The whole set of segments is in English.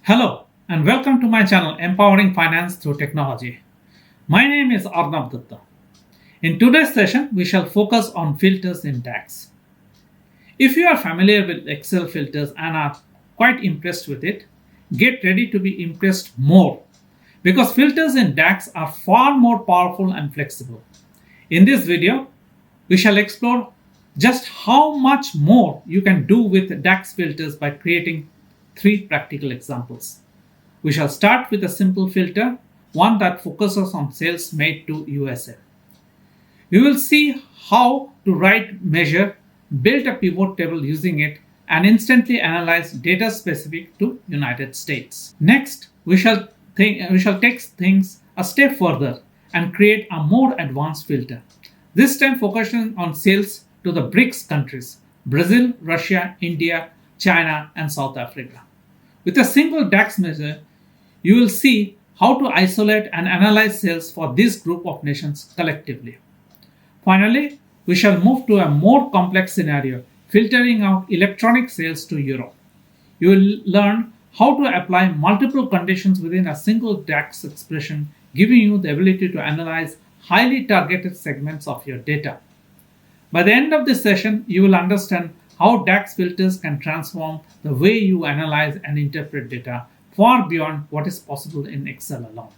Hello and welcome to my channel Empowering Finance Through Technology. My name is Arnab Dutta. In today's session, we shall focus on filters in DAX. If you are familiar with Excel filters and are quite impressed with it, get ready to be impressed more because filters in DAX are far more powerful and flexible. In this video, we shall explore just how much more you can do with DAX filters by creating three practical examples. We shall start with a simple filter, one that focuses on sales made to USA. We will see how to write, measure, build a pivot table using it, and instantly analyze data specific to United States. Next, we shall take things a step further and create a more advanced filter. This time focusing on sales to the BRICS countries: Brazil, Russia, India, China, and South Africa. With a single DAX measure, you will see how to isolate and analyze sales for this group of nations collectively. Finally, we shall move to a more complex scenario, filtering out electronic sales to Europe. You will learn how to apply multiple conditions within a single DAX expression, giving you the ability to analyze highly targeted segments of your data. By the end of this session, you will understand how DAX filters can transform the way you analyze and interpret data far beyond what is possible in Excel alone.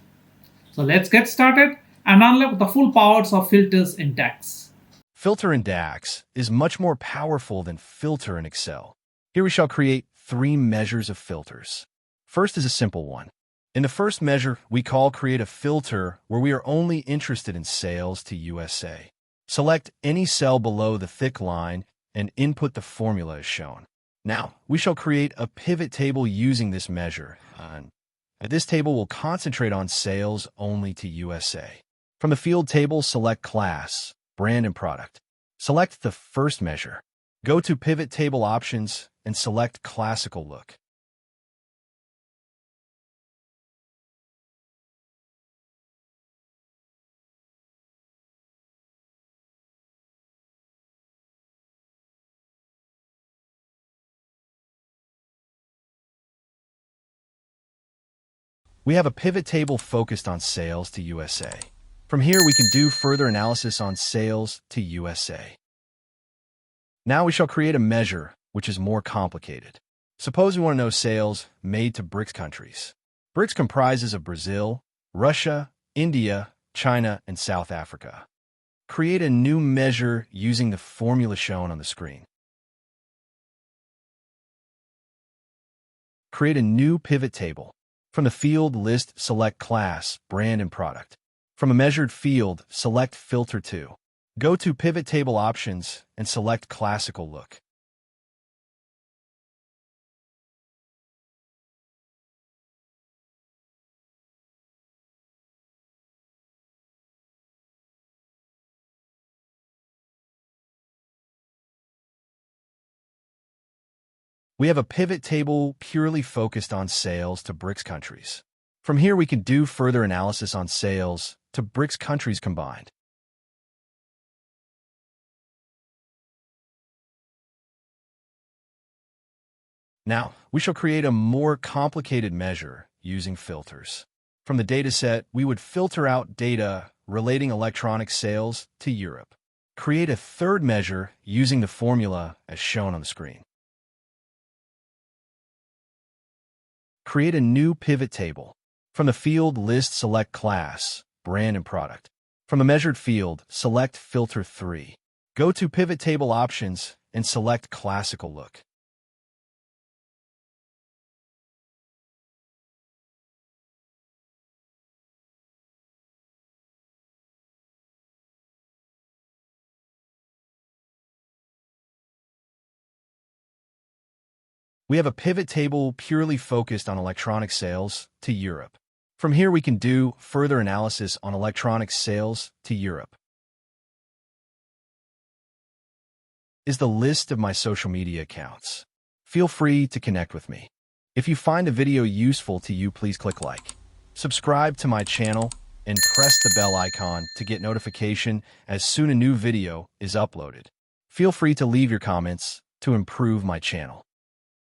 So let's get started and unlock the full powers of filters in DAX. Filter in DAX is much more powerful than filter in Excel. Here we shall create three measures of filters. First is a simple one. In the first measure, we call create a filter where we are only interested in sales to USA. Select any cell below the thick line and input the formula as shown. Now, we shall create a pivot table using this measure. This table will concentrate on sales only to USA. From the field table, select class, brand, and product. Select the first measure. Go to Pivot Table Options and select Classical Look. We have a pivot table focused on sales to USA. From here, we can do further analysis on sales to USA. Now we shall create a measure which is more complicated. Suppose we want to know sales made to BRICS countries. BRICS comprises of Brazil, Russia, India, China, and South Africa. Create a new measure using the formula shown on the screen. Create a new pivot table. From the field list, select class, brand, and product. From a measured field, select Filter 2. Go to Pivot Table Options and select Classical Look. We have a pivot table purely focused on sales to BRICS countries. From here, we can do further analysis on sales to BRICS countries combined. Now, we shall create a more complicated measure using filters. From the dataset, we would filter out data relating electronic sales to Europe. Create a third measure using the formula as shown on the screen. Create a new pivot table. From the field list, select class, brand, and product. From a measured field, select Filter 3. Go to Pivot Table Options and select Classical Look. We have a pivot table purely focused on electronic sales to Europe. From here, we can do further analysis on electronic sales to Europe. Is the list of my social media accounts. Feel free to connect with me. If you find the video useful to you, please click like. Subscribe to my channel and press the bell icon to get notification as soon a new video is uploaded. Feel free to leave your comments to improve my channel.